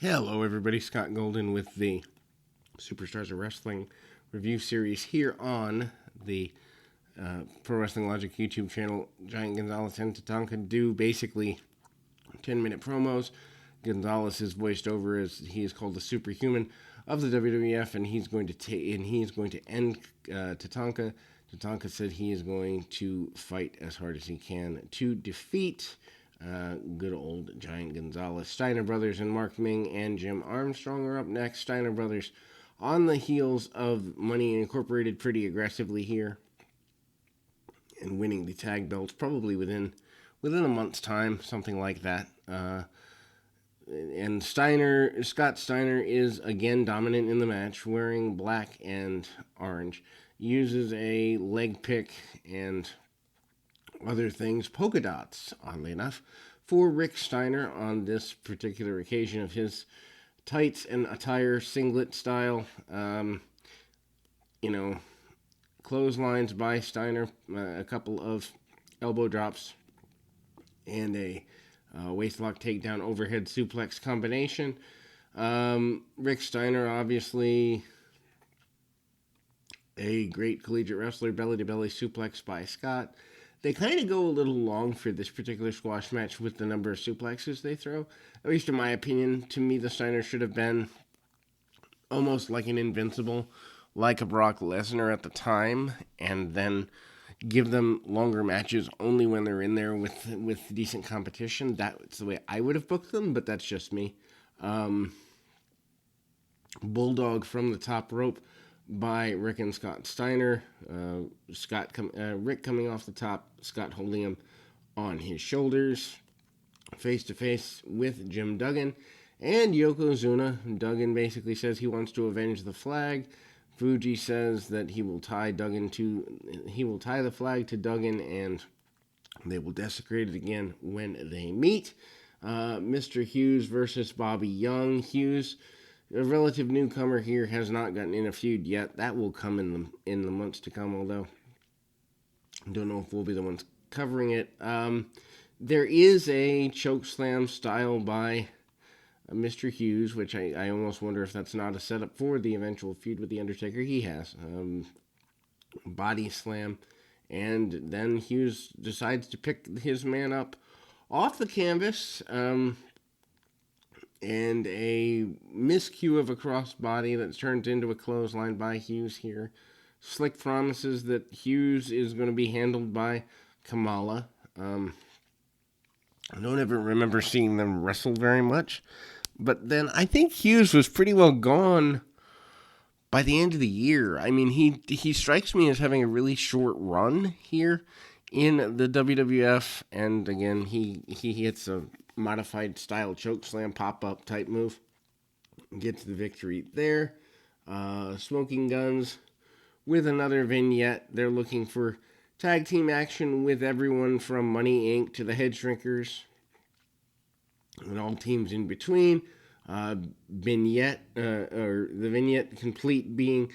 Hello, everybody. Scott Golden with the Superstars of Wrestling review series here on the Pro Wrestling Logic YouTube channel. Giant Gonzalez and Tatanka do basically 10-minute promos. Gonzalez is voiced over as he is called the superhuman of the WWF, and he's going to end Tatanka. Tatanka said he is going to fight as hard as he can to defeat good old Giant Gonzalez. Steiner Brothers and Mark Ming and Jim Armstrong are up next. Steiner Brothers on the heels of Money Incorporated pretty aggressively here and winning the tag belts probably within a month's time, something like that. And Scott Steiner is again dominant in the match, wearing black and orange. Uses a leg pick and other things, polka dots, oddly enough, for Rick Steiner on this particular occasion of his tights and attire, singlet style. Clotheslines by Steiner, a couple of elbow drops, and a waistlock takedown overhead suplex combination. Rick Steiner, obviously a great collegiate wrestler, belly-to-belly suplex by Scott. They kind of go a little long for this particular squash match with the number of suplexes they throw. At least in my opinion, to me, the Steiner should have been almost like an Invincible, like a Brock Lesnar at the time, and then give them longer matches only when they're in there with decent competition. That's the way I would have booked them, but that's just me. Bulldog from the top rope by Rick and Scott Steiner. Rick coming off the top, Scott holding him on his shoulders, face to face with Jim Duggan and Yokozuna. Duggan basically says he wants to avenge the flag. Fuji says that he will tie the flag to Duggan, and they will desecrate it again when they meet. Mr. Hughes versus Bobby Young. Hughes, a relative newcomer here, has not gotten in a feud yet. That will come in the months to come, although I don't know if we'll be the ones covering it. There is a chokeslam style by Mr. Hughes, which I almost wonder if that's not a setup for the eventual feud with The Undertaker he has. Body slam, and then Hughes decides to pick his man up off the canvas, and a miscue of a crossbody that's turned into a clothesline by Hughes here. Slick promises that Hughes is going to be handled by Kamala. I don't ever remember seeing them wrestle very much, but then I think Hughes was pretty well gone by the end of the year. I mean, he strikes me as having a really short run here in the WWF, and again, he hits a modified style chokeslam pop-up type move. Gets the victory there. Smoking Guns with another vignette. They're looking for tag team action with everyone from Money Inc. to the Head Shrinkers and all teams in between. Vignette, or the vignette complete being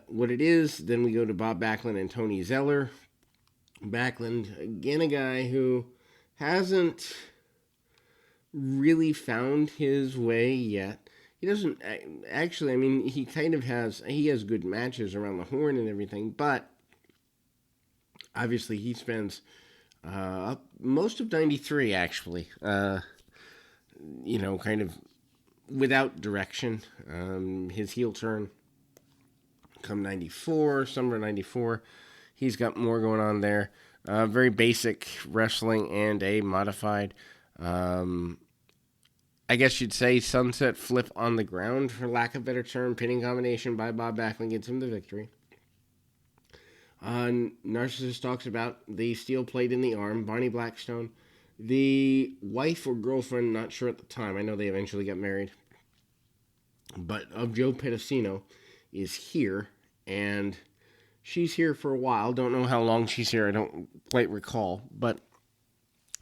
what it is. Then we go to Bob Backlund and Tony Zeller. Backlund, again, a guy who hasn't really found his way yet. He doesn't actually, I mean, he has good matches around the horn and everything, but obviously he spends most of 93 actually, kind of without direction. His heel turn come 94, summer 94, he's got more going on there. Very basic wrestling and a modified, I guess you'd say, sunset flip on the ground, for lack of a better term, pinning combination by Bob Backlund gets him the victory. Narcissist talks about the steel plate in the arm. Bonnie Blackstone, the wife or girlfriend, not sure at the time, I know they eventually got married, but of Joe Pedicino, is here, and she's here for a while. Don't know how long she's here, I don't quite recall, but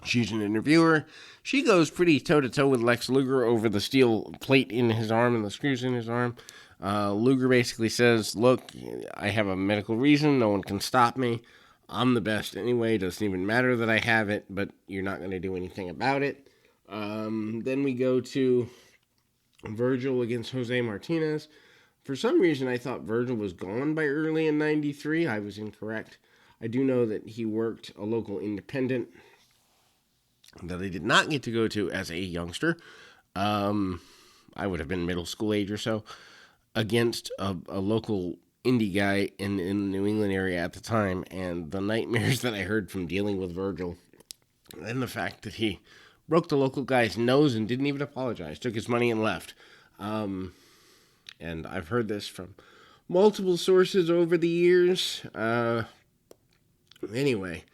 she's an interviewer. She goes pretty toe-to-toe with Lex Luger over the steel plate in his arm and the screws in his arm. Luger basically says, look, I have a medical reason. No one can stop me. I'm the best anyway. It doesn't even matter that I have it, but you're not going to do anything about it. Then we go to Virgil against Jose Martinez. For some reason, I thought Virgil was gone by early in '93. I was incorrect. I do know that he worked a local independent that I did not get to go to as a youngster. Um, I would have been middle school age or so, against a local indie guy in the New England area at the time, and the nightmares that I heard from dealing with Virgil, and the fact that he broke the local guy's nose and didn't even apologize, took his money and left. And I've heard this from multiple sources over the years. Anyway,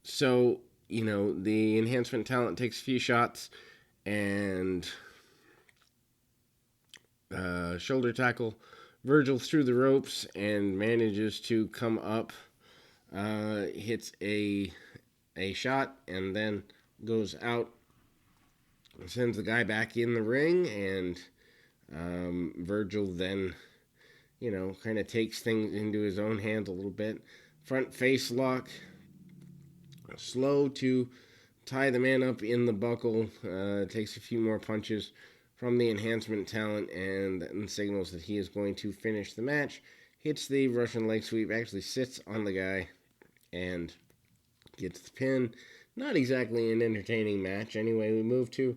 so, the enhancement talent takes a few shots and shoulder tackle Virgil through the ropes and manages to come up, hits a shot, and then goes out, sends the guy back in the ring, and Virgil then, kind of takes things into his own hands a little bit. Front face lock, slow to tie the man up in the buckle, takes a few more punches from the enhancement talent and signals that he is going to finish the match. Hits the Russian leg sweep, actually sits on the guy and gets the pin. Not exactly an entertaining match. Anyway, we move to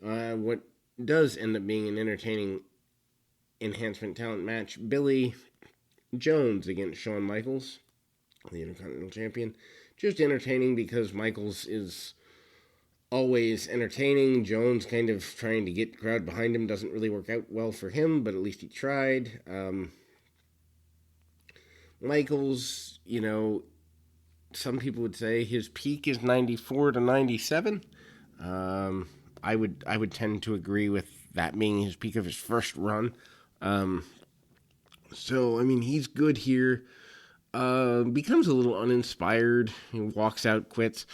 what does end up being an entertaining enhancement talent match. Billy Jones against Shawn Michaels, the Intercontinental Champion. Just entertaining because Michaels is always entertaining. Jones kind of trying to get the crowd behind him doesn't really work out well for him, but at least he tried. Michaels, some people would say his peak is 94 to 97. I would tend to agree with that being his peak of his first run. So, he's good here. Becomes a little uninspired. He walks out, quits.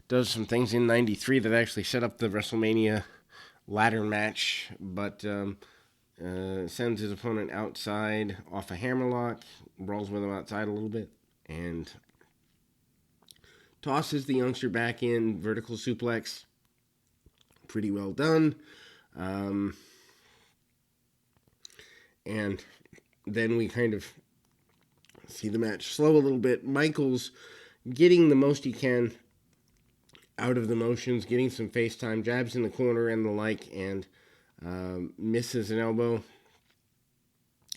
Does some things in 93 that actually set up the WrestleMania ladder match, but sends his opponent outside off a hammerlock, rolls with him outside a little bit, and tosses the youngster back in, vertical suplex. Pretty well done. And then we kind of see the match slow a little bit. Michaels getting the most he can out of the motions, getting some face time, jabs in the corner and the like, and misses an elbow.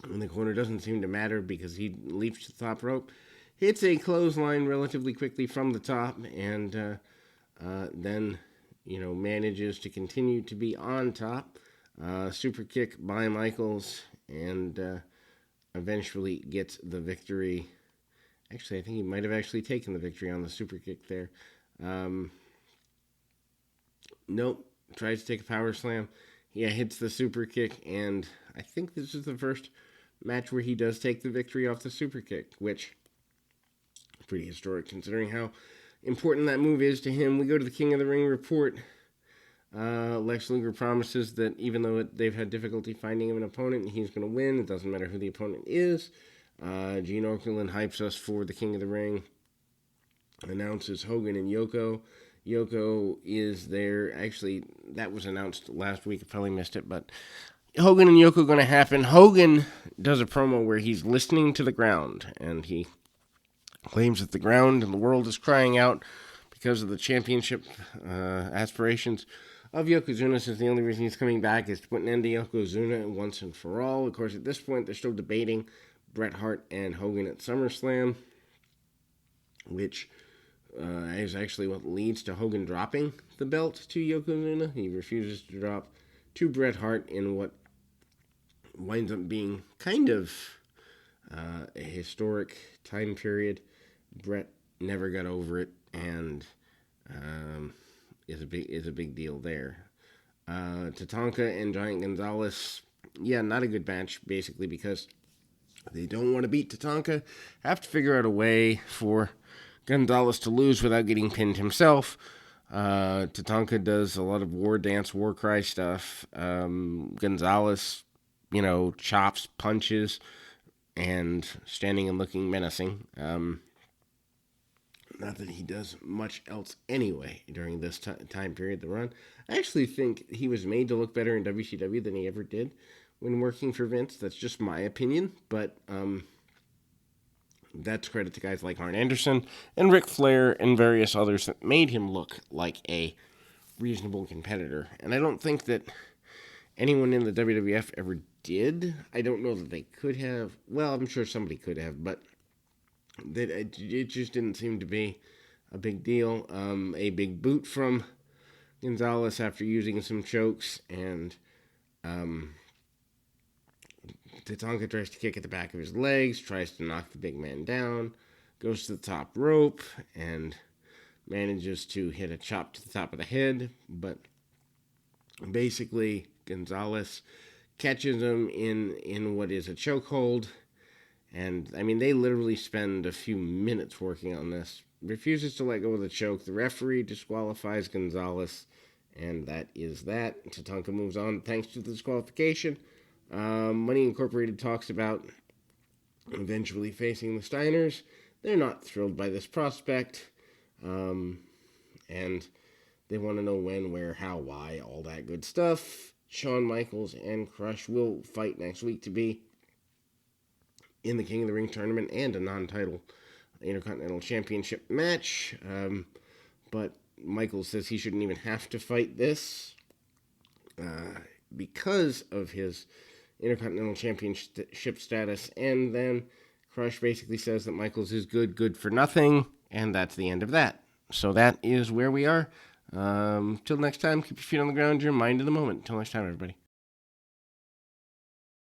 In the corner doesn't seem to matter because he leaps the top rope. Hits a clothesline relatively quickly from the top, and then, manages to continue to be on top. Super kick by Michaels, and eventually gets the victory. Actually, I think he might have actually taken the victory on the super kick there. Nope. Tries to take a power slam. Yeah, hits the super kick, and I think this is the first match where he does take the victory off the super kick, which is pretty historic considering how important that move is to him. We go to the King of the Ring report. Lex Luger promises that even though they've had difficulty finding him an opponent, he's going to win. It doesn't matter who the opponent is. Gene Okerlund hypes us for the King of the Ring. Announces Hogan and Yoko. Yoko is there. Actually, that was announced last week. I probably missed it, but Hogan and Yoko going to happen. Hogan does a promo where he's listening to the ground, and he claims that the ground and the world is crying out because of the championship aspirations of Yokozuna, since the only reason he's coming back is to put an end to Yokozuna once and for all. Of course, at this point, they're still debating Bret Hart and Hogan at SummerSlam, which is actually what leads to Hogan dropping the belt to Yokozuna. He refuses to drop to Bret Hart in what winds up being kind of a historic time period. Bret never got over it, and is a big deal there. Tatanka and Giant Gonzalez, not a good match, basically because they don't want to beat Tatanka. Have to figure out a way for Gonzalez to lose without getting pinned himself. Tatanka does a lot of war dance, war cry stuff. Gonzalez, chops, punches, and standing and looking menacing. Not that he does much else anyway during this time period, the run. I actually think he was made to look better in WCW than he ever did when working for Vince. That's just my opinion, but that's credit to guys like Arn Anderson and Ric Flair and various others that made him look like a reasonable competitor. And I don't think that anyone in the WWF ever did. I don't know that they could have. Well, I'm sure somebody could have, but that it just didn't seem to be a big deal. A big boot from Gonzalez after using some chokes, and Tatanka tries to kick at the back of his legs, tries to knock the big man down, goes to the top rope, and manages to hit a chop to the top of the head, but basically Gonzalez catches him in what is a chokehold, and I mean they literally spend a few minutes working on this. Refuses to let go of the choke. The referee disqualifies Gonzalez, and that is that. Tatanka moves on thanks to the disqualification. Money Incorporated talks about eventually facing the Steiners. They're not thrilled by this prospect, and they want to know when, where, how, why, all that good stuff. Shawn Michaels and Crush will fight next week to be in the King of the Ring tournament and a non-title Intercontinental Championship match. But Michaels says he shouldn't even have to fight this because of his Intercontinental Championship status. And then Crush basically says that Michaels is good for nothing, and that's the end of that. So that is where we are. Till next time, keep your feet on the ground, your mind in the moment. Till next time, everybody.